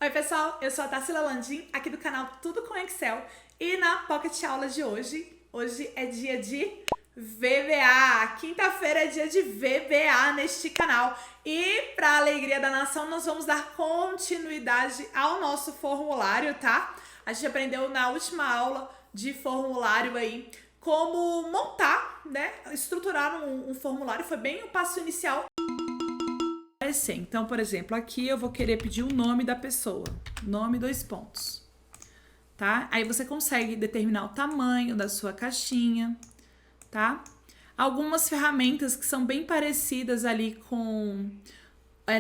Oi pessoal, eu sou a Tarsila Landim, aqui do canal Tudo com Excel, e na Pocket Aula de hoje é dia de VBA, quinta-feira é dia de VBA neste canal, e para alegria da nação nós vamos dar continuidade ao nosso formulário, tá? A gente aprendeu na última aula de formulário aí como montar, né, estruturar um formulário, foi bem o passo inicial. Então, por exemplo, aqui eu vou querer pedir o nome da pessoa, nome 2 pontos, tá? Aí você consegue determinar o tamanho da sua caixinha, tá? Algumas ferramentas que são bem parecidas ali com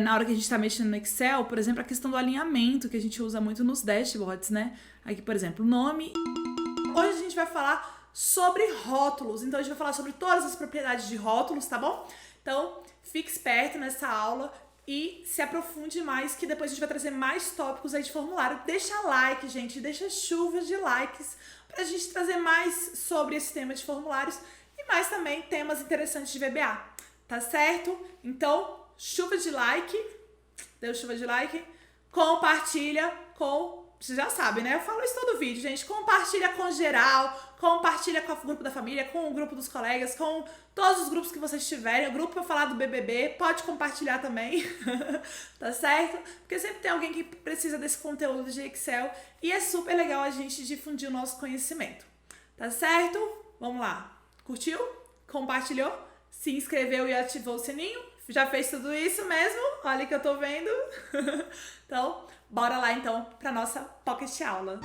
na hora que a gente tá mexendo no Excel, por exemplo, a questão do alinhamento, que a gente usa muito nos dashboards, né? Aqui, por exemplo, nome. Hoje a gente vai falar sobre rótulos, então a gente vai falar sobre todas as propriedades de rótulos, tá bom? Então, fique esperto nessa aula e se aprofunde mais, que depois a gente vai trazer mais tópicos aí de formulário. Deixa like, gente, deixa chuvas de likes pra gente trazer mais sobre esse tema de formulários e mais também temas interessantes de VBA, tá certo? Então, chuva de like, deu chuva de like, compartilha com... Você já sabe, né? Eu falo isso todo vídeo, gente. Compartilha com geral, compartilha com o grupo da família, com o grupo dos colegas, com todos os grupos que vocês tiverem. O grupo pra falar do BBB, pode compartilhar também, tá certo? Porque sempre tem alguém que precisa desse conteúdo de Excel e é super legal a gente difundir o nosso conhecimento, tá certo? Vamos lá. Curtiu? Compartilhou? Se inscreveu e ativou o sininho? Já fez tudo isso mesmo? Olha que eu tô vendo. Então, bora lá então para nossa Pocket Aula.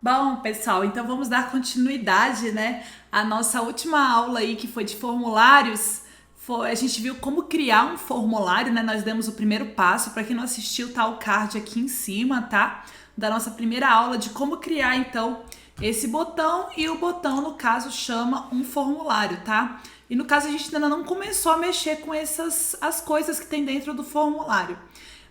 Bom, pessoal, então vamos dar continuidade, né? A nossa última aula aí, que foi de formulários, a gente viu como criar um formulário, né? Nós demos o primeiro passo. Para quem não assistiu, tá o card aqui em cima, tá? Da nossa primeira aula de como criar, então, esse botão, e o botão, no caso, chama um formulário, tá? E no caso a gente ainda não começou a mexer com as coisas que tem dentro do formulário.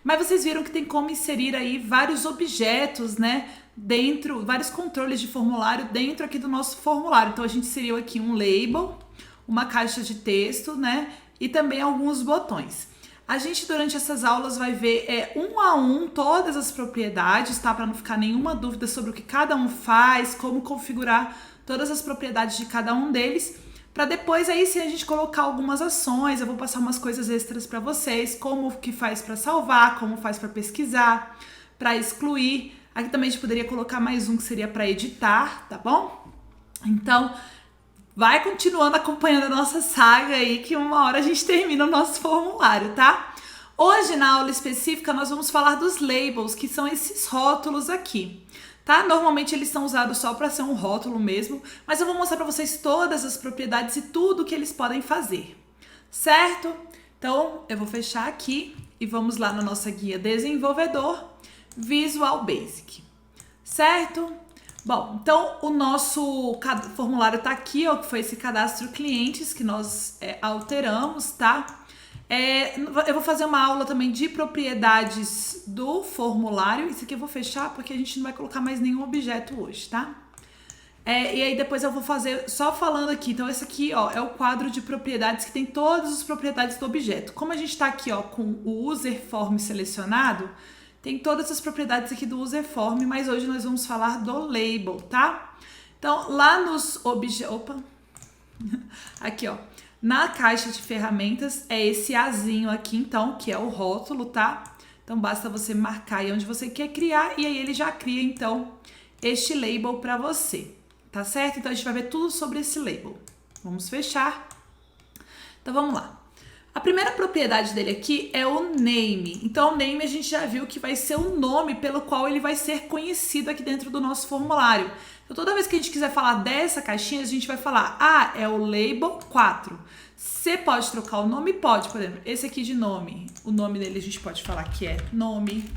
Mas vocês viram que tem como inserir aí vários objetos, né? Dentro, vários controles de formulário dentro aqui do nosso formulário. Então a gente inseriu aqui um label, uma caixa de texto, né? E também alguns botões. A gente, durante essas aulas, vai ver um a um todas as propriedades, tá? Para não ficar nenhuma dúvida sobre o que cada um faz, como configurar todas as propriedades de cada um deles, para depois aí sim a gente colocar algumas ações. Eu vou passar umas coisas extras para vocês, como que faz para salvar, como faz para pesquisar, para excluir. Aqui também a gente poderia colocar mais um que seria para editar, tá bom? Então, vai continuando acompanhando a nossa saga aí, que uma hora a gente termina o nosso formulário, tá? Hoje, na aula específica, nós vamos falar dos labels, que são esses rótulos aqui, tá? Normalmente eles são usados só para ser um rótulo mesmo, mas eu vou mostrar para vocês todas as propriedades e tudo que eles podem fazer, certo? Então, eu vou fechar aqui e vamos lá na nossa guia Desenvolvedor Visual Basic, certo? Bom, então o nosso formulário tá aqui, ó, que foi esse cadastro clientes que nós alteramos, tá? Eu vou fazer uma aula também de propriedades do formulário. Isso aqui eu vou fechar porque a gente não vai colocar mais nenhum objeto hoje, tá? E aí depois eu vou fazer só falando aqui. Então esse aqui, ó, é o quadro de propriedades que tem todas as propriedades do objeto. Como a gente tá aqui, ó, com o user form selecionado, tem todas as propriedades aqui do user form, mas hoje nós vamos falar do label, tá? Então, lá nos objetos... Opa! Aqui, ó. Na caixa de ferramentas, é esse azinho aqui, então, que é o rótulo, tá? Então, basta você marcar aí onde você quer criar e aí ele já cria, então, este label para você, tá certo? Então, a gente vai ver tudo sobre esse label. Vamos fechar. Então, vamos lá. A primeira propriedade dele aqui é o name. Então, o name a gente já viu que vai ser o nome pelo qual ele vai ser conhecido aqui dentro do nosso formulário. Então, toda vez que a gente quiser falar dessa caixinha, a gente vai falar, é o label 4. Você pode trocar o nome? Pode, por exemplo, esse aqui de nome. O nome dele a gente pode falar que é nome.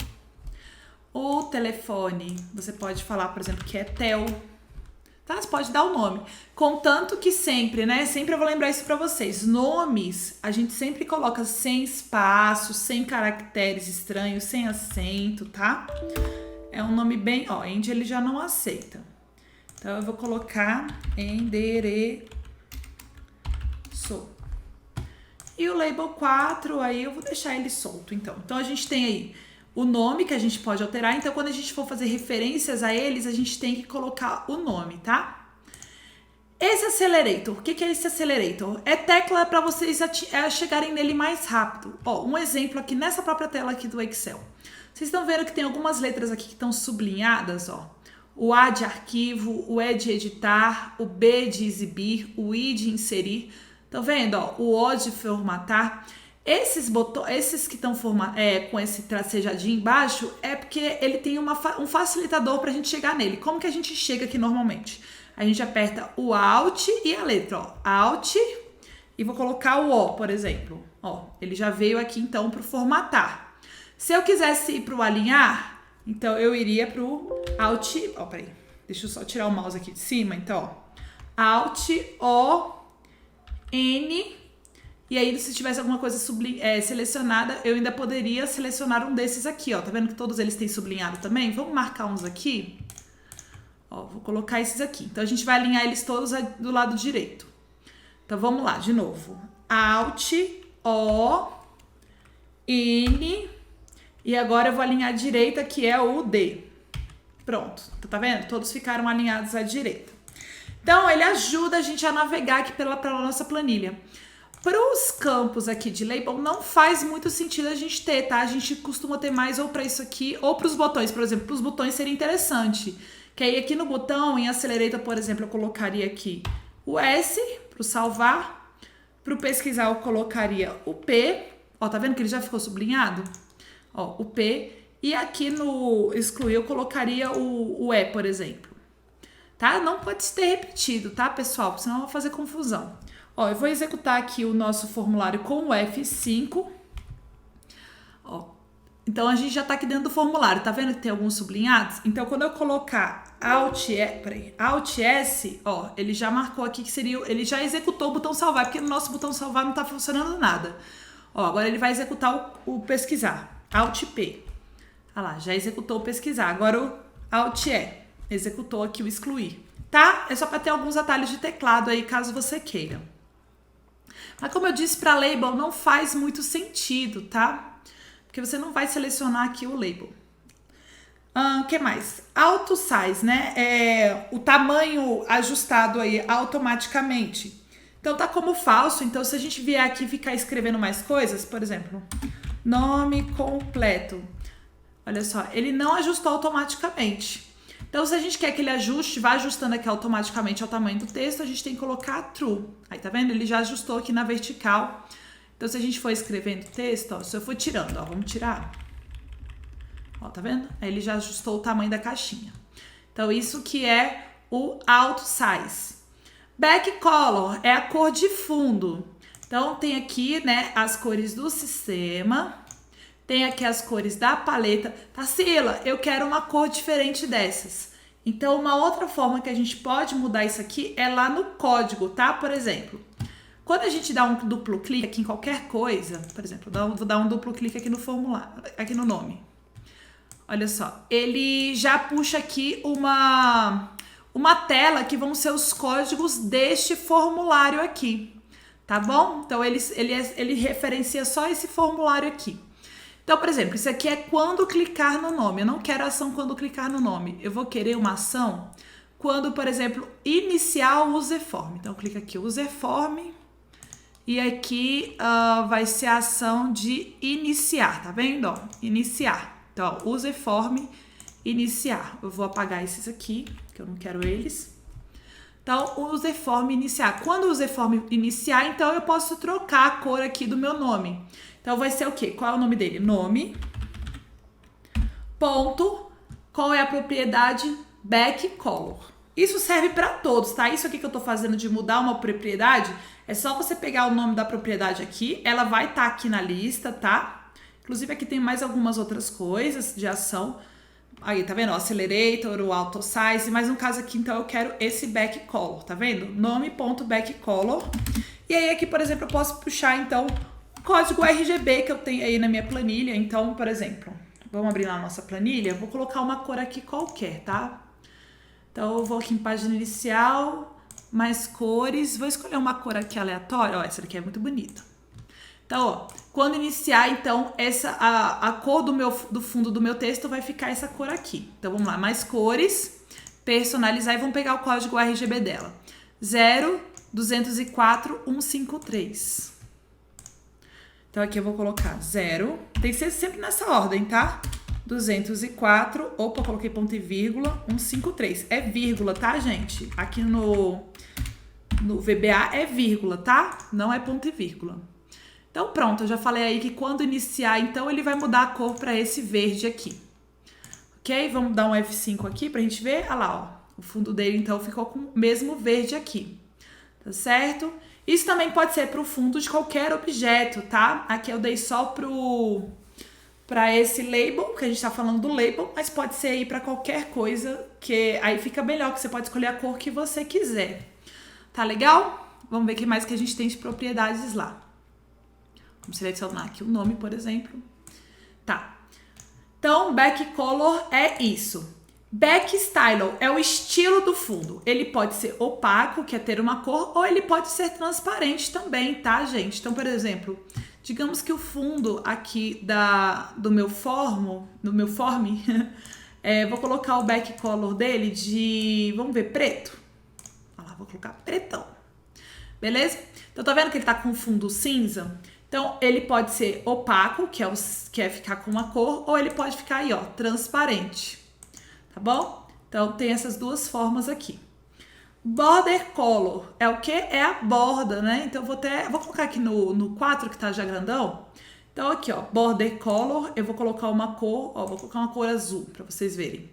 O telefone, você pode falar, por exemplo, que é tel. Tá? Você pode dar o nome. Contanto que sempre, né? Sempre eu vou lembrar isso pra vocês. Nomes, a gente sempre coloca sem espaço, sem caracteres estranhos, sem acento, tá? É um nome bem... Ó, Andy ele já não aceita. Então, eu vou colocar endereço. E E o label 4, aí eu vou deixar ele solto, então. Então, a gente tem aí o nome que a gente pode alterar. Então, quando a gente for fazer referências a eles, a gente tem que colocar o nome, tá? Esse accelerator, o que é esse accelerator? É tecla para vocês chegarem nele mais rápido. Ó, um exemplo aqui nessa própria tela aqui do Excel. Vocês estão vendo que tem algumas letras aqui que estão sublinhadas, ó. O A de arquivo, o E de editar, o B de exibir, o I de inserir. Estão vendo, ó? O O de formatar. Esses botões, esses que estão com esse tracejadinho embaixo, é porque ele tem um facilitador para a gente chegar nele. Como que a gente chega aqui normalmente? A gente aperta o Alt e a letra, ó. Alt e vou colocar o O, por exemplo. Ó, ele já veio aqui então para o formatar. Se eu quisesse ir para o alinhar, então eu iria para o Alt. Ó, peraí. Deixa eu só tirar o mouse aqui de cima. Então, ó. Alt, O, N. E aí, se tivesse alguma coisa selecionada, eu ainda poderia selecionar um desses aqui, ó. Tá vendo que todos eles têm sublinhado também? Vamos marcar uns aqui. Ó, vou colocar esses aqui. Então, a gente vai alinhar eles todos do lado direito. Então, vamos lá, de novo. Alt, O, N. E agora eu vou alinhar a direita, que é o D. Pronto. Tá vendo? Todos ficaram alinhados à direita. Então, ele ajuda a gente a navegar aqui pela nossa planilha. Para os campos aqui de label, não faz muito sentido a gente ter, tá? A gente costuma ter mais ou para isso aqui, ou para os botões. Por exemplo, para os botões seria interessante. Que aí aqui no botão, em Accelerator, por exemplo, eu colocaria aqui o S para o salvar. Para o pesquisar, eu colocaria o P. Ó, tá vendo que ele já ficou sublinhado? Ó, o P. E aqui no excluir, eu colocaria o E, por exemplo. Tá? Não pode ter repetido, tá, pessoal? Senão eu vou fazer confusão. Ó, eu vou executar aqui o nosso formulário com o F5. Ó, então, a gente já tá aqui dentro do formulário. Tá vendo que tem alguns sublinhados? Então, quando eu colocar Alt S, ó, ele já marcou aqui que seria... Ele já executou o botão salvar, porque no nosso botão salvar não tá funcionando nada. Ó, agora ele vai executar o pesquisar. Alt P. Olha lá, já executou o pesquisar. Agora o Alt E. Executou aqui o excluir. Tá? É só para ter alguns atalhos de teclado aí, caso você queira. Mas como eu disse, para label não faz muito sentido, tá? Porque você não vai selecionar aqui o label. O que mais? Auto size, né? É o tamanho ajustado aí automaticamente. Então tá como falso. Então se a gente vier aqui e ficar escrevendo mais coisas, por exemplo, nome completo. Olha só, ele não ajustou automaticamente. Então, se a gente quer que ele ajuste, vá ajustando aqui automaticamente ao tamanho do texto, a gente tem que colocar true. Aí, tá vendo? Ele já ajustou aqui na vertical. Então, se a gente for escrevendo texto, ó, se eu for tirando, ó, vamos tirar. Ó, tá vendo? Aí, ele já ajustou o tamanho da caixinha. Então, isso que é o auto size. Back color é a cor de fundo. Então, tem aqui, né, as cores do sistema. Tem aqui as cores da paleta. Tarsila, eu quero uma cor diferente dessas. Então, uma outra forma que a gente pode mudar isso aqui é lá no código, tá? Por exemplo, quando a gente dá um duplo clique aqui em qualquer coisa, por exemplo, vou dar um duplo clique aqui no formulário, aqui no nome. Olha só, ele já puxa aqui uma tela que vão ser os códigos deste formulário aqui, tá bom? Então, ele referencia só esse formulário aqui. Então, por exemplo, isso aqui é quando clicar no nome. Eu não quero ação quando clicar no nome. Eu vou querer uma ação quando, por exemplo, iniciar o userform. Então, clica aqui, userform. E aqui vai ser a ação de iniciar, tá vendo? Ó, iniciar. Então, ó, userform, iniciar. Eu vou apagar esses aqui, que eu não quero eles. Então, o userform iniciar. Quando o userform iniciar, então eu posso trocar a cor aqui do meu nome. Então, vai ser o quê? Qual é o nome dele? Nome, ponto, qual é a propriedade? Back color. Isso serve para todos, tá? Isso aqui que eu tô fazendo de mudar uma propriedade, é só você pegar o nome da propriedade aqui, ela vai estar aqui na lista, tá? Inclusive, aqui tem mais algumas outras coisas de ação. Aí, tá vendo? O accelerator, o auto size, mas no caso aqui, então, eu quero esse back color, tá vendo? Nome.backcolor. E aí, aqui, por exemplo, eu posso puxar, então, código RGB que eu tenho aí na minha planilha. Então, por exemplo, vamos abrir lá a nossa planilha. Vou colocar uma cor aqui qualquer, tá? Então, eu vou aqui em página inicial, mais cores. Vou escolher uma cor aqui aleatória. Ó, essa daqui é muito bonita. Então, ó, quando iniciar, então, a cor do fundo do meu texto vai ficar essa cor aqui. Então, vamos lá, mais cores, personalizar e vamos pegar o código RGB dela. 0204153. Então, aqui eu vou colocar 0, tem que ser sempre nessa ordem, tá? 204, opa, coloquei ponto e vírgula, 153. É vírgula, tá, gente? Aqui no VBA é vírgula, tá? Não é ponto e vírgula. Então, pronto, eu já falei aí que quando iniciar, então, ele vai mudar a cor para esse verde aqui. Ok? Vamos dar um F5 aqui pra gente ver. Olha lá, ó. O fundo dele, então, ficou com o mesmo verde aqui. Tá certo? Isso também pode ser pro fundo de qualquer objeto, tá? Aqui eu dei só para esse label, que a gente tá falando do label, mas pode ser aí para qualquer coisa, que aí fica melhor, que você pode escolher a cor que você quiser. Tá legal? Vamos ver o que mais que a gente tem de propriedades lá. Vamos selecionar aqui o nome, por exemplo. Tá. Então, back color é isso. Back style é o estilo do fundo. Ele pode ser opaco, que é ter uma cor, ou ele pode ser transparente também, tá, gente? Então, por exemplo, digamos que o fundo aqui do meu form, vou colocar o back color dele de, vamos ver, preto. Olha lá, vou colocar pretão. Beleza? Então, tá vendo que ele tá com fundo cinza? Então, ele pode ser opaco, que é ficar com uma cor, ou ele pode ficar aí, ó, transparente. Tá bom? Então, tem essas duas formas aqui. Border color é o que? É a borda, né? Então, vou colocar aqui no 4, que tá já grandão. Então, aqui, ó, border color, eu vou colocar uma cor, ó, vou colocar uma cor azul, pra vocês verem.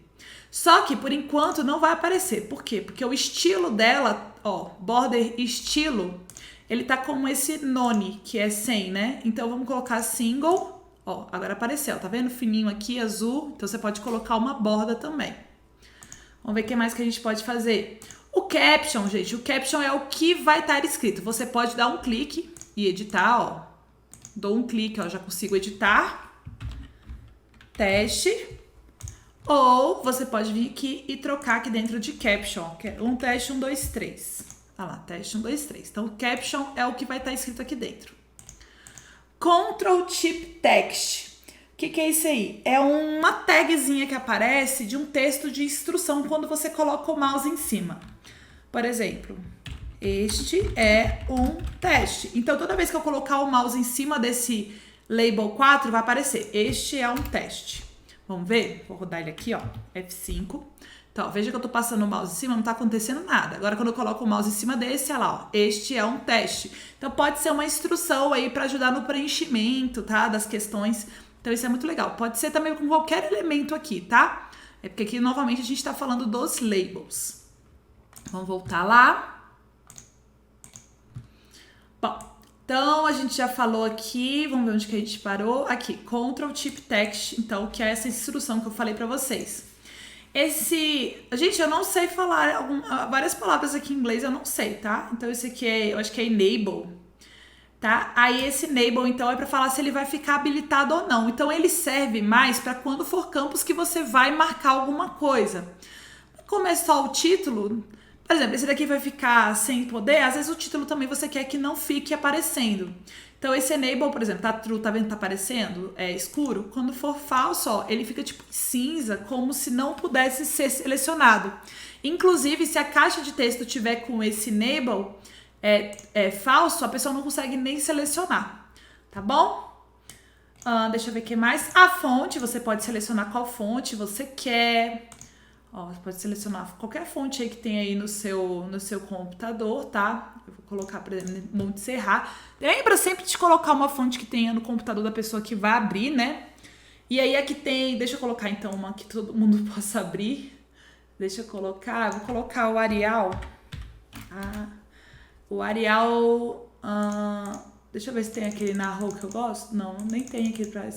Só que, por enquanto, não vai aparecer. Por quê? Porque o estilo dela, ó, border estilo, ele tá como esse none, que é 100, né? Então, vamos colocar single. Ó, agora apareceu, tá vendo? Fininho aqui, azul. Então, você pode colocar uma borda também. Vamos ver o que mais que a gente pode fazer. O caption, gente. O caption é o que vai estar escrito. Você pode dar um clique e editar, ó. Dou um clique, ó, já consigo editar. Teste. Ou você pode vir aqui e trocar aqui dentro de caption. Que é um teste, 1, 2, 3. Olha lá, teste 1, 2, 3. Então, o caption é o que vai estar escrito aqui dentro. Control Type Text. O que é isso aí? É uma tagzinha que aparece de um texto de instrução quando você coloca o mouse em cima. Por exemplo, este é um teste. Então, toda vez que eu colocar o mouse em cima desse label 4, vai aparecer. Este é um teste. Vamos ver? Vou rodar ele aqui, ó. F5. Então, veja que eu tô passando o mouse em cima, não tá acontecendo nada. Agora, quando eu coloco o mouse em cima desse, olha lá, ó. Este é um teste. Então, pode ser uma instrução aí para ajudar no preenchimento, tá? Das questões. Então, isso é muito legal. Pode ser também com qualquer elemento aqui, tá? É porque aqui, novamente, a gente tá falando dos labels. Vamos voltar lá. Bom, então, a gente já falou aqui. Vamos ver onde que a gente parou. Aqui, Control Type Text. Então, que é essa instrução que eu falei para vocês. Gente, eu não sei falar várias palavras aqui em inglês, eu não sei, tá? Então, esse aqui eu acho que é enable, tá? Aí, esse enable, então, é para falar se ele vai ficar habilitado ou não. Então, ele serve mais para quando for campos que você vai marcar alguma coisa. Como é só o título, por exemplo, esse daqui vai ficar sem poder, às vezes o título também você quer que não fique aparecendo. Então, esse enable, por exemplo, tá true, tá vendo que tá aparecendo? É escuro. Quando for falso, ó, ele fica tipo cinza, como se não pudesse ser selecionado. Inclusive, se a caixa de texto tiver com esse enable falso, a pessoa não consegue nem selecionar, tá bom? Deixa eu ver o que mais. A fonte, você pode selecionar qual fonte você quer. Ó, você pode selecionar qualquer fonte aí que tem aí no seu computador, tá? Eu vou colocar, por exemplo, Montserrat. Lembra sempre de colocar uma fonte que tenha no computador da pessoa que vai abrir, né? E aí aqui tem, deixa eu colocar então uma que todo mundo possa abrir. Deixa eu colocar, vou colocar o Arial. O Arial, deixa eu ver se tem aquele Narrow que eu gosto. Não, nem tem aqui pra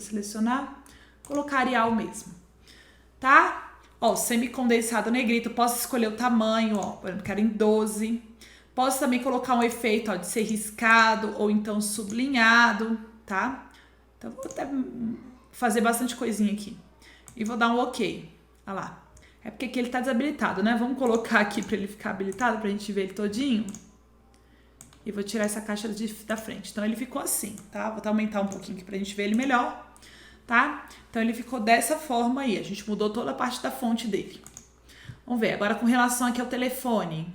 selecionar. Vou colocar Arial mesmo, tá? Ó, semicondensado negrito, posso escolher o tamanho, ó, por exemplo, quero em 12. Posso também colocar um efeito, ó, de ser riscado ou então sublinhado, tá? Então, vou até fazer bastante coisinha aqui. E vou dar um OK. Olha lá. É porque aqui ele tá desabilitado, né? Vamos colocar aqui pra ele ficar habilitado, pra gente ver ele todinho. E vou tirar essa caixa da frente. Então, ele ficou assim, tá? Vou até aumentar um pouquinho aqui pra gente ver ele melhor, tá? Então, ele ficou dessa forma aí. A gente mudou toda a parte da fonte dele. Vamos ver. Agora, com relação aqui ao telefone.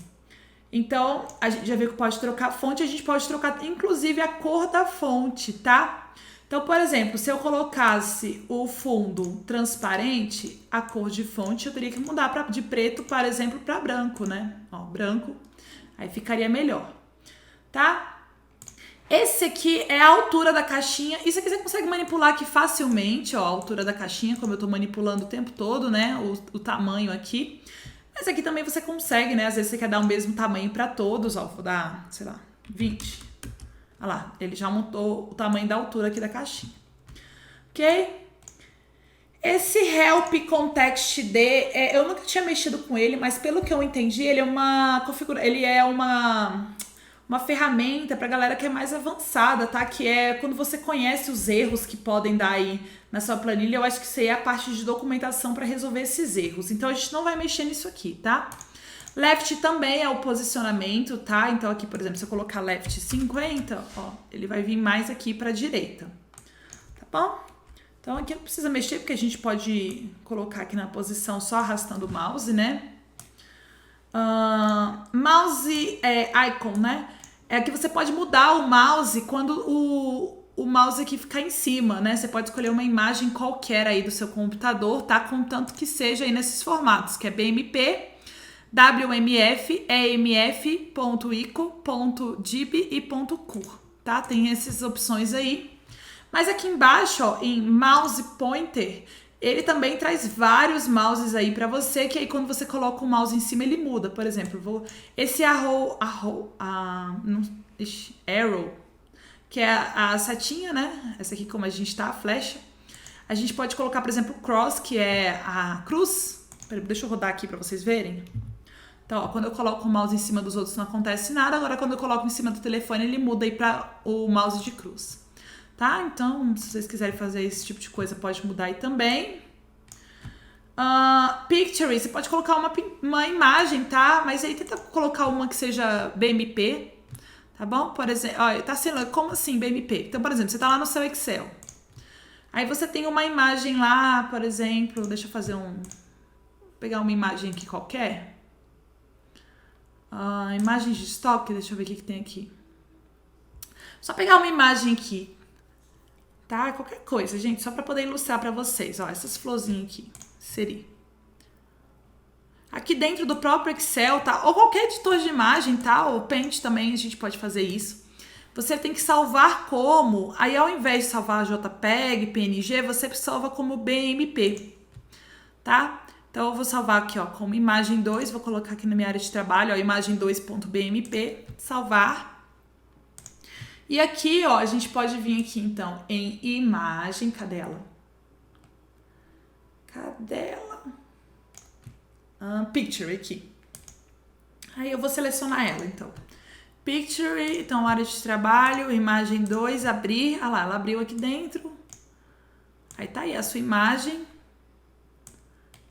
Então, a gente já viu que pode trocar a fonte. A gente pode trocar, inclusive, a cor da fonte, tá? Então, por exemplo, se eu colocasse o fundo transparente, a cor de fonte eu teria que mudar de preto, por exemplo, para branco, né? Ó, branco. Aí ficaria melhor, tá? Esse aqui é a altura da caixinha. Isso aqui você consegue manipular aqui facilmente, ó, a altura da caixinha, como eu tô manipulando o tempo todo, né? O tamanho aqui. Mas aqui também você consegue, né? Às vezes você quer dar o mesmo tamanho para todos, ó. Vou dar, sei lá, 20. Olha lá, ele já montou o tamanho da altura aqui da caixinha. Ok? Esse Help Context D, eu nunca tinha mexido com ele, mas pelo que eu entendi, ele é uma ferramenta para galera que é mais avançada, tá? Que é quando você conhece os erros que podem dar aí na sua planilha. Eu acho que isso aí é a parte de documentação para resolver esses erros. Então a gente não vai mexer nisso aqui, tá? Left também é o posicionamento, tá? Então aqui, por exemplo, se eu colocar left 50, ó, ele vai vir mais aqui para a direita, tá bom? Então aqui não precisa mexer porque a gente pode colocar aqui na posição só arrastando o mouse, né? Mouse icon, né? É que você pode mudar o mouse quando o mouse aqui ficar em cima, né? Você pode escolher uma imagem qualquer aí do seu computador, tá? Contanto que seja aí nesses formatos, que é BMP, WMF, EMF, .ico, .gib e .cur, tá? Tem essas opções aí. Mas aqui embaixo, ó, em Mouse Pointer, ele também traz vários mouses aí pra você, que aí quando você coloca o mouse em cima, ele muda. Por exemplo, esse arrow, que é a setinha, né? Essa aqui, como a gente tá, a flecha. A gente pode colocar, por exemplo, cross, que é a cruz. Deixa eu rodar aqui pra vocês verem. Então, ó, quando eu coloco o mouse em cima dos outros não acontece nada. Agora, quando eu coloco em cima do telefone, ele muda aí pra o mouse de cruz. Tá? Então, se vocês quiserem fazer esse tipo de coisa, pode mudar aí também. Picture, você pode colocar uma imagem, tá? Mas aí tenta colocar uma que seja BMP, tá bom? Por exemplo, ó, tá sendo, como assim BMP? Então, por exemplo, você tá lá no seu Excel. Aí você tem uma imagem lá, por exemplo, deixa eu fazer pegar uma imagem aqui qualquer. Imagens de estoque, deixa eu ver o que tem aqui. Só pegar uma imagem aqui. Tá? Qualquer coisa, gente, só para poder ilustrar para vocês, ó, essas florzinhas aqui, seria. Aqui dentro do próprio Excel, tá? Ou qualquer editor de imagem, tá? Ou Paint também, a gente pode fazer isso. Você tem que salvar como, aí ao invés de salvar JPEG, PNG, você salva como BMP, tá? Então eu vou salvar aqui, ó, como imagem 2, vou colocar aqui na minha área de trabalho, ó, imagem 2.bmp, salvar. E aqui, ó, a gente pode vir aqui, então, em imagem, cadê ela? Cadê ela? Picture, aqui. Aí eu vou selecionar ela, então. Picture, então, área de trabalho, imagem 2, abrir. Ah lá, ela abriu aqui dentro. Aí tá aí a sua imagem.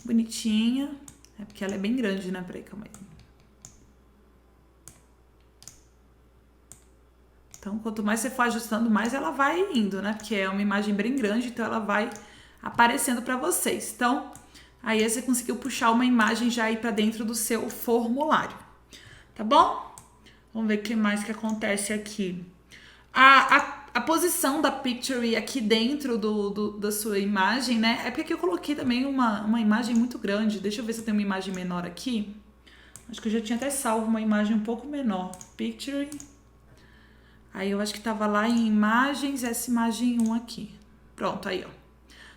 Bonitinha. É porque ela é bem grande, né? Peraí, calma aí. Então, quanto mais você for ajustando, mais ela vai indo, né? Porque é uma imagem bem grande, então ela vai aparecendo para vocês. Então, aí você conseguiu puxar uma imagem já aí para dentro do seu formulário. Tá bom? Vamos ver o que mais que acontece aqui. A posição da Picture aqui dentro da sua imagem, né? É porque aqui eu coloquei também uma imagem muito grande. Deixa eu ver se eu tenho uma imagem menor aqui. Acho que eu já tinha até salvo uma imagem um pouco menor. Picture. Aí eu acho que tava lá em imagens, essa imagem 1 aqui. Pronto, aí, ó.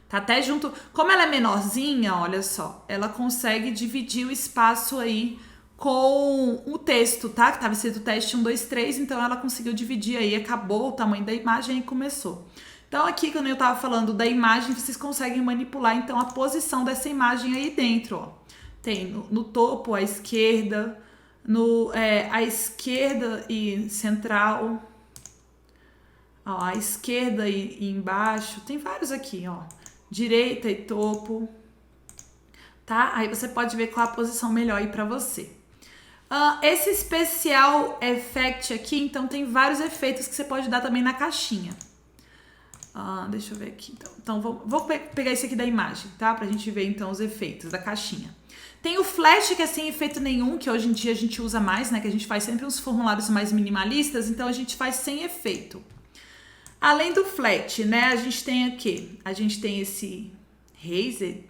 Tá até junto. Como ela é menorzinha, olha só, ela consegue dividir o espaço aí com o texto, tá? Que tava escrito teste 1, 2, 3, então ela conseguiu dividir aí, acabou o tamanho da imagem e começou. Então aqui, quando eu tava falando da imagem, vocês conseguem manipular, então, a posição dessa imagem aí dentro, ó. Tem no topo, à esquerda, à esquerda e central... Ó, à esquerda e embaixo, tem vários aqui, ó, direita e topo, tá? Aí você pode ver qual a posição melhor aí pra você. Esse especial effect aqui, então tem vários efeitos que você pode dar também na caixinha. Deixa eu ver aqui. Então vou pegar esse aqui da imagem, tá? Pra gente ver então os efeitos da caixinha. Tem o flash, que é sem efeito nenhum, que hoje em dia a gente usa mais, né? Que a gente faz sempre uns formulários mais minimalistas, então a gente faz sem efeito. Além do flat, né? A gente tem aqui, a gente tem esse Razer,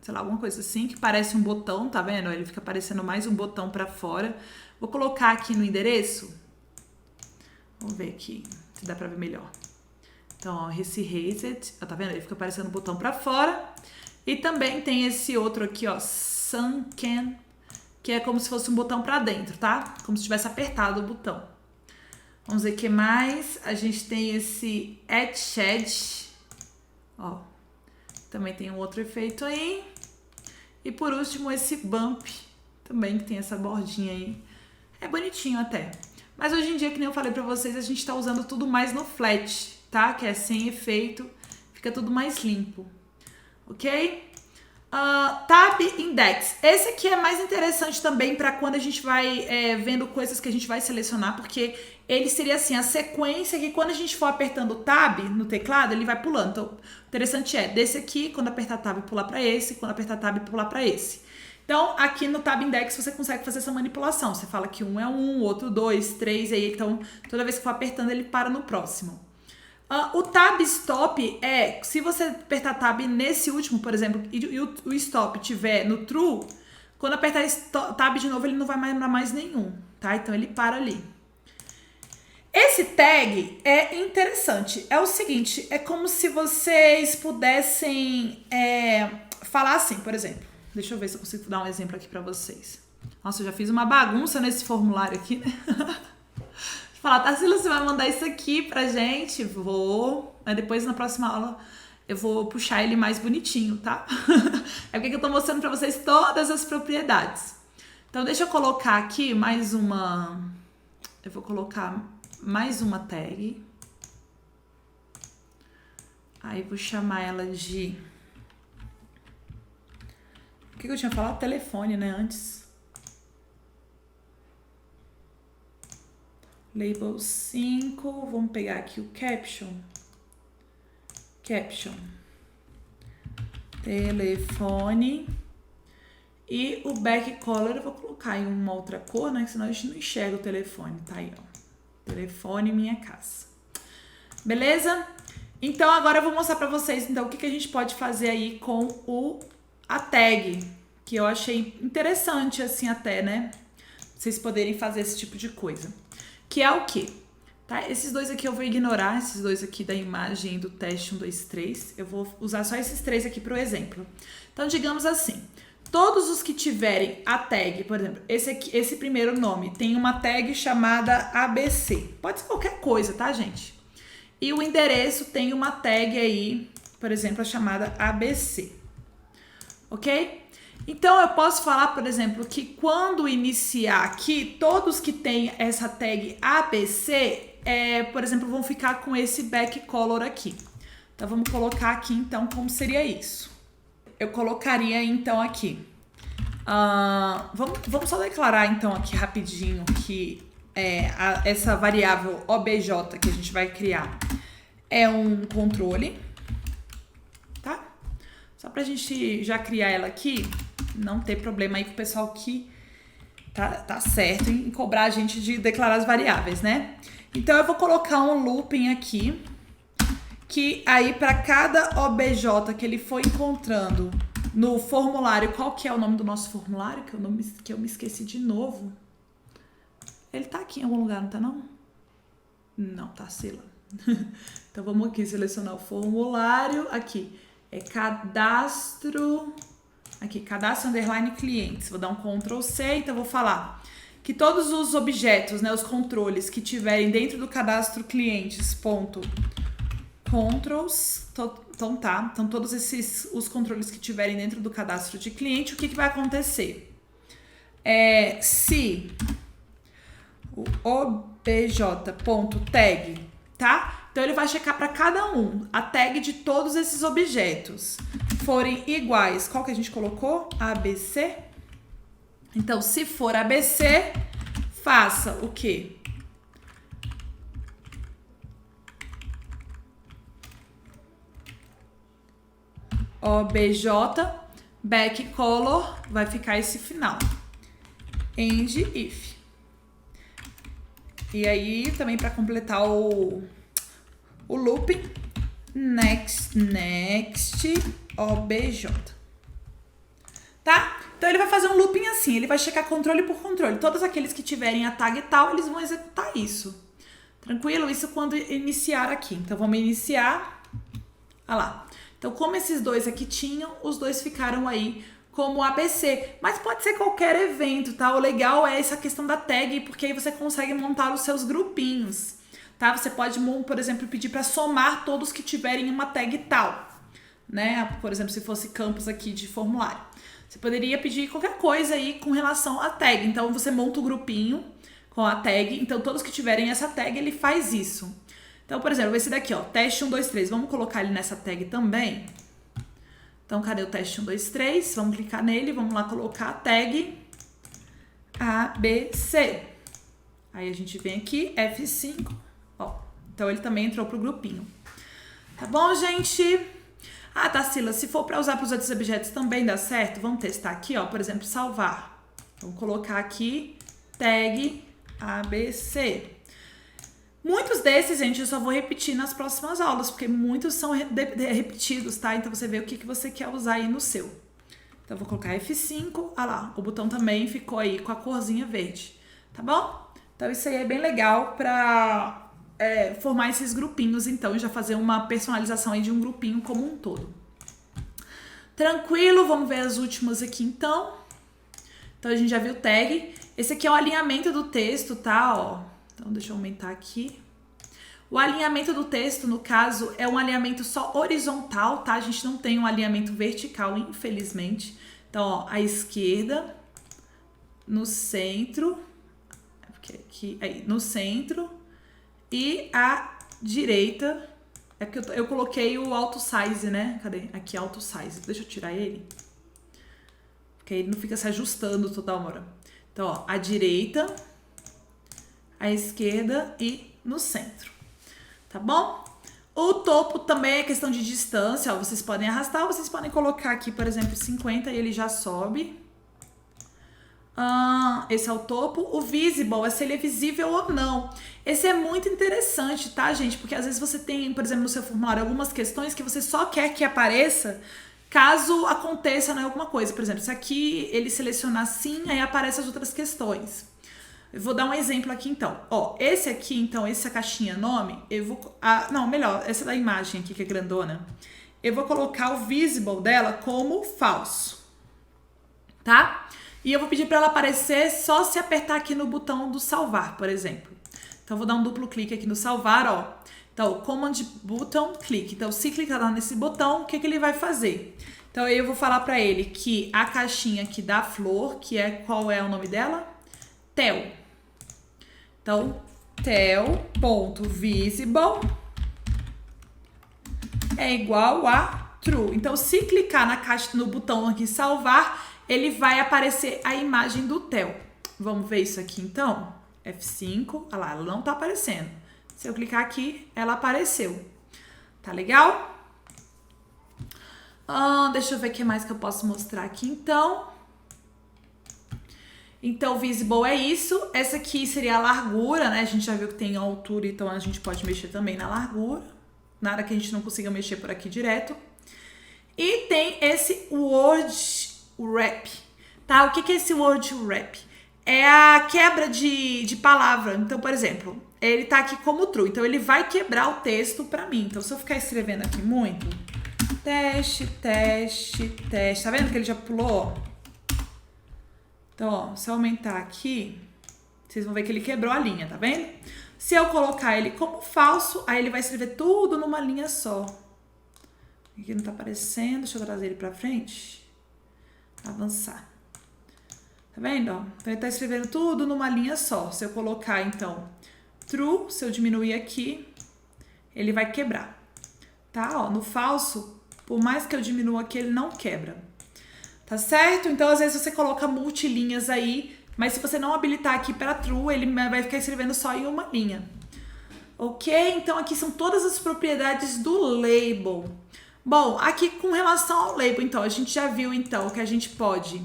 sei lá, alguma coisa assim, que parece um botão, tá vendo? Ele fica parecendo mais um botão pra fora. Vou colocar aqui no endereço. Vamos ver aqui se dá pra ver melhor. Então, ó, esse Razer, tá vendo? Ele fica parecendo um botão pra fora. E também tem esse outro aqui, ó, Sunken, que é como se fosse um botão pra dentro, tá? Como se tivesse apertado o botão. Vamos ver o que mais. A gente tem esse Etched, ó. Também tem um outro efeito aí. E por último, esse Bump, também que tem essa bordinha aí. É bonitinho até. Mas hoje em dia, que nem eu falei pra vocês, a gente tá usando tudo mais no flat, tá? Que é sem efeito, fica tudo mais limpo. Ok? Tab Index. Esse aqui é mais interessante também para quando a gente vai vendo coisas que a gente vai selecionar, porque ele seria assim, a sequência que quando a gente for apertando o Tab no teclado, ele vai pulando. Então, o interessante é, desse aqui, quando apertar Tab, pular para esse, quando apertar Tab, pular para esse. Então, aqui no Tab Index você consegue fazer essa manipulação. Você fala que um é um, outro dois, três, e aí então toda vez que for apertando ele para no próximo. O Tab Stop é, se você apertar Tab nesse último, por exemplo, e o Stop tiver no True, quando apertar Tab de novo ele não vai mais para mais nenhum, tá? Então ele para ali. Esse tag é interessante. É o seguinte, é como se vocês pudessem falar assim, por exemplo. Deixa eu ver se eu consigo dar um exemplo aqui para vocês. Nossa, eu já fiz uma bagunça nesse formulário aqui, né? Falar, Tarsila, você vai mandar isso aqui pra gente? Vou. Mas depois na próxima aula eu vou puxar ele mais bonitinho, tá? É porque eu tô mostrando pra vocês todas as propriedades. Então deixa eu colocar aqui mais uma. Eu vou colocar mais uma tag. Aí vou chamar ela de. O que eu tinha falado? Telefone, né? Antes. Label 5, vamos pegar aqui o caption. Caption. Telefone. E o back color eu vou colocar em uma outra cor, né? Senão a gente não enxerga o telefone. Tá aí, ó. Telefone minha casa. Beleza? Então agora eu vou mostrar pra vocês então o que a gente pode fazer aí com a tag. Que eu achei interessante assim até, né? Vocês poderem fazer esse tipo de coisa. Que é o quê? Tá? Esses dois aqui eu vou ignorar, esses dois aqui da imagem do teste 1, 2, 3. Eu vou usar só esses três aqui para o exemplo. Então, digamos assim, todos os que tiverem a tag, por exemplo, esse primeiro nome tem uma tag chamada ABC. Pode ser qualquer coisa, tá, gente? E o endereço tem uma tag aí, por exemplo, chamada ABC. Ok? Então, eu posso falar, por exemplo, que quando iniciar aqui, todos que têm essa tag ABC, por exemplo, vão ficar com esse back color aqui. Então, vamos colocar aqui, então, como seria isso. Eu colocaria, então, aqui. Vamos só declarar, então, aqui rapidinho que essa variável obj que a gente vai criar é um controle, tá? Só pra gente já criar ela aqui, não ter problema aí com o pessoal que tá certo em cobrar a gente de declarar as variáveis, né? Então, eu vou colocar um looping aqui, que aí para cada obj que ele for encontrando no formulário, qual que é o nome do nosso formulário? Que eu me esqueci de novo. Ele tá aqui em algum lugar, não tá não? Não, tá, sei lá. Então, vamos aqui selecionar o formulário, aqui. É cadastro... Aqui, cadastro _ clientes. Vou dar um Ctrl C, então vou falar que todos os objetos, né, os controles que tiverem dentro do cadastro clientes.controls, então tá, então todos os controles que tiverem dentro do cadastro de cliente, o que vai acontecer? Se o obj.tag, tá? Então ele vai checar para cada um a tag de todos esses objetos forem iguais. Qual que a gente colocou? ABC. Então, se for ABC, faça o quê? OBJ, back color, vai ficar esse final. End if. E aí, também para completar o looping, next, OBJ. Tá? Então, ele vai fazer um looping assim, ele vai checar controle por controle. Todos aqueles que tiverem a tag tal, eles vão executar isso. Tranquilo? Isso quando iniciar aqui. Então, vamos iniciar. Olha lá. Então, como esses dois aqui tinham, os dois ficaram aí como ABC. Mas pode ser qualquer evento, tá? O legal é essa questão da tag, porque aí você consegue montar os seus grupinhos, tá? Você pode, por exemplo, pedir para somar todos que tiverem uma tag tal, né? Por exemplo, se fosse campos aqui de formulário. Você poderia pedir qualquer coisa aí com relação à tag. Então, você monta o grupinho com a tag. Então, todos que tiverem essa tag, ele faz isso. Então, por exemplo, esse daqui, ó, teste 1, 2, 3. Vamos colocar ele nessa tag também. Então, cadê o teste 1, 2, 3? Vamos clicar nele, vamos lá colocar a tag ABC. Aí, a gente vem aqui, F5, ó. Então, ele também entrou pro grupinho. Tá bom, gente? Ah, Tarsila, se for para usar para os outros objetos também dá certo? Vamos testar aqui, ó, por exemplo, salvar. Vamos colocar aqui, tag ABC. Muitos desses, gente, eu só vou repetir nas próximas aulas, porque muitos são repetidos, tá? Então, você vê o que você quer usar aí no seu. Então, eu vou colocar F5, ah lá, o botão também ficou aí com a corzinha verde, tá bom? Então, isso aí é bem legal para formar esses grupinhos, então, e já fazer uma personalização aí de um grupinho como um todo. Tranquilo, vamos ver as últimas aqui, então. Então, a gente já viu tag. Esse aqui é o alinhamento do texto, tá? Ó. Então, deixa eu aumentar aqui. O alinhamento do texto, no caso, é um alinhamento só horizontal, tá? A gente não tem um alinhamento vertical, infelizmente. Então, ó, à esquerda, no centro, aqui, aí, no centro, e à direita, é porque eu coloquei o auto size, né? Cadê? Aqui, auto size. Deixa eu tirar ele. Porque aí ele não fica se ajustando toda hora. Então, ó, à direita, à esquerda e no centro. Tá bom? O topo também é questão de distância, ó. Vocês podem arrastar, vocês podem colocar aqui, por exemplo, 50 e ele já sobe. Esse é o topo. O visible é se ele é visível ou não. Esse é muito interessante, tá, gente? Porque às vezes você tem, por exemplo, no seu formulário algumas questões que você só quer que apareça caso aconteça, né, alguma coisa. Por exemplo, se aqui ele selecionar sim, aí aparecem as outras questões. Eu vou dar um exemplo aqui, então. Ó, esse aqui, então, essa caixinha nome, eu vou... não, melhor, essa da imagem aqui, que é grandona. Eu vou colocar o visible dela como falso, tá? E eu vou pedir para ela aparecer só se apertar aqui no botão do salvar, por exemplo. Então, eu vou dar um duplo clique aqui no salvar, ó. Então, command button, clique. Então, se clicar lá nesse botão, o que ele vai fazer? Então, eu vou falar para ele que a caixinha aqui da flor, que é, qual é o nome dela? Tel. Então, tel.visible é igual a true. Então, se clicar na caixa, no botão aqui salvar, ele vai aparecer a imagem do tel. Vamos ver isso aqui, então? F5, olha lá, ela não tá aparecendo. Se eu clicar aqui, ela apareceu. Tá legal? Deixa eu ver o que mais que eu posso mostrar aqui, então. Então, visible é isso. Essa aqui seria a largura, né? A gente já viu que tem a altura, então a gente pode mexer também na largura. Nada que a gente não consiga mexer por aqui direto. E tem esse word wrap, tá? O que é esse word wrap? É a quebra de palavra. Então, por exemplo, ele tá aqui como true. Então, ele vai quebrar o texto pra mim. Então, se eu ficar escrevendo aqui muito, teste, teste, teste. Tá vendo que ele já pulou? Então, ó, se eu aumentar aqui, vocês vão ver que ele quebrou a linha, tá vendo? Se eu colocar ele como falso, aí ele vai escrever tudo numa linha só. Aqui não tá aparecendo, deixa eu trazer ele pra frente. Avançar. Tá vendo, ó? Então, ele tá escrevendo tudo numa linha só. Se eu colocar, então, true, se eu diminuir aqui, ele vai quebrar. Tá? Ó, no falso, por mais que eu diminua aqui, ele não quebra. tá certo? Então, às vezes você coloca multilinhas aí, mas se você não habilitar aqui para true, ele vai ficar escrevendo só em uma linha. Ok? Então, aqui são todas as propriedades do label. Bom, aqui com relação ao label, então, a gente já viu, então, que a gente pode...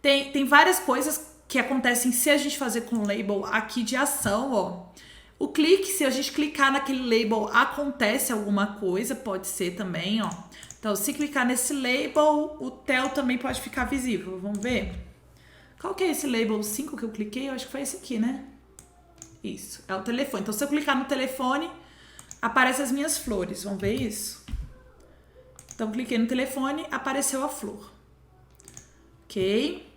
Tem várias coisas que acontecem se a gente fazer com o label aqui de ação, ó. O clique, se a gente clicar naquele label, acontece alguma coisa, pode ser também, ó. Então, se clicar nesse label, o tel também pode ficar visível. Vamos ver? Qual que é esse label 5 que eu cliquei? Eu acho que foi esse aqui, né? Isso, é o telefone. Então, se eu clicar no telefone, aparecem as minhas flores. Vamos ver isso? Então, cliquei no telefone, apareceu a flor. Ok?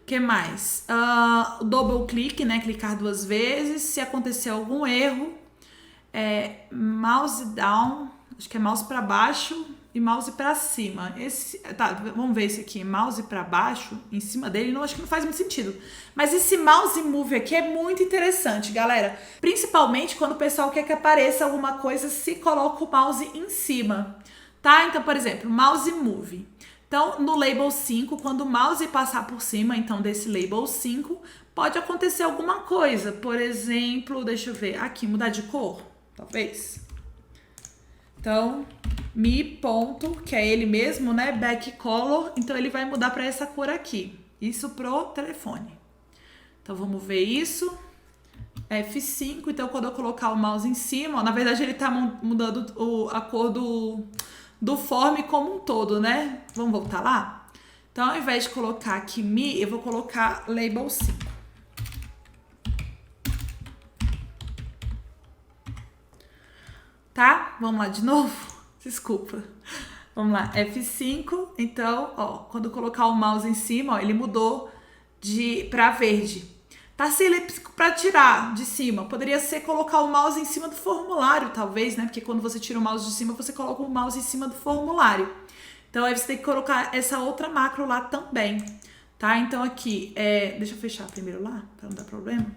O que mais? O double click, né? Clicar 2 vezes. Se acontecer algum erro, mouse down, acho que é mouse para baixo e mouse para cima. Tá, vamos ver esse aqui, mouse para baixo, em cima dele, não, acho que não faz muito sentido. Mas esse mouse move aqui é muito interessante, galera. Principalmente quando o pessoal quer que apareça alguma coisa, se coloca o mouse em cima, tá? Então, por exemplo, mouse move. Então, no label 5, quando o mouse passar por cima, então, desse label 5, pode acontecer alguma coisa. Por exemplo, deixa eu ver, aqui, mudar de cor, talvez. Então, mi ponto, que é ele mesmo, né, back color, então ele vai mudar para essa cor aqui. Isso pro telefone. Então, vamos ver isso. F5, então, quando eu colocar o mouse em cima, ó, na verdade, ele tá mudando a cor do form como um todo, né? Vamos voltar lá? Então, ao invés de colocar aqui mi, eu vou colocar label 5. Tá? Vamos lá de novo? Desculpa. Vamos lá, F5. Então, ó, quando eu colocar o mouse em cima, ó, ele mudou pra verde. Tá sem elíptico para tirar de cima. Poderia ser colocar o mouse em cima do formulário, talvez, né? Porque quando você tira o mouse de cima, você coloca o mouse em cima do formulário. Então, aí você tem que colocar essa outra macro lá também, tá? Então, aqui, deixa eu fechar primeiro lá, para não dar problema.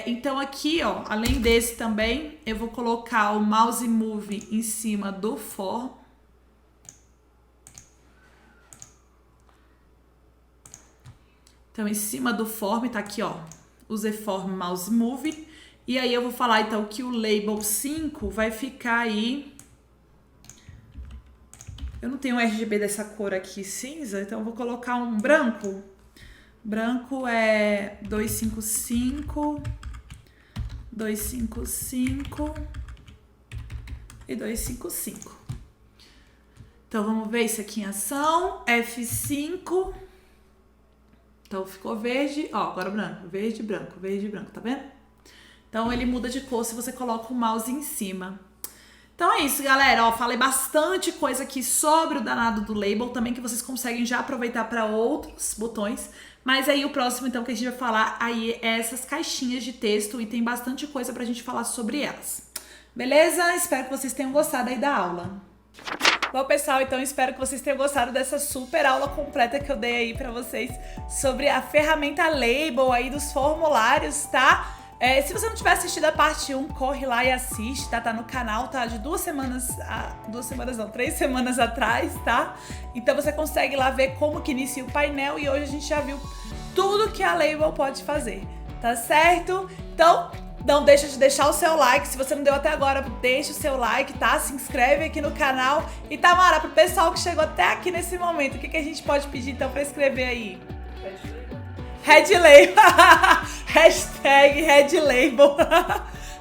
Então, aqui, ó, além desse também, eu vou colocar o mouse move em cima do for. Então, em cima do form, tá aqui, ó, usei form mouse move. E aí eu vou falar, então, que o label 5 vai ficar aí... Eu não tenho RGB dessa cor aqui, cinza, então eu vou colocar um branco. Branco é 255, 255 e 255. Então, vamos ver isso aqui em ação. F5... Então, ficou verde, ó, agora branco, verde, branco, tá vendo? Então, ele muda de cor se você coloca o mouse em cima. Então, é isso, galera, ó, falei bastante coisa aqui sobre o danado do label, também que vocês conseguem já aproveitar para outros botões, mas aí o próximo, então, que a gente vai falar aí é essas caixinhas de texto e tem bastante coisa pra gente falar sobre elas. Beleza? Espero que vocês tenham gostado aí da aula. Bom, pessoal, então espero que vocês tenham gostado dessa super aula completa que eu dei aí pra vocês sobre a ferramenta Label aí dos formulários, tá? Se você não tiver assistido a parte 1, corre lá e assiste, tá? Tá no canal, tá? De 3 semanas atrás, tá? Então você consegue lá ver como que inicia o painel e hoje a gente já viu tudo que a Label pode fazer, tá certo? Então... não deixa de deixar o seu like, se você não deu até agora, deixa o seu like, tá? Se inscreve aqui no canal. E Tamara, pro pessoal que chegou até aqui nesse momento, o que a gente pode pedir então pra escrever aí? Red Label. Hashtag Red Label.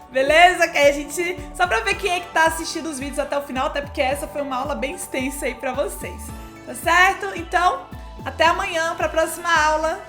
Beleza? Que aí a gente... só pra ver quem é que tá assistindo os vídeos até o final, até porque essa foi uma aula bem extensa aí pra vocês. Tá certo? Então, até amanhã pra próxima aula.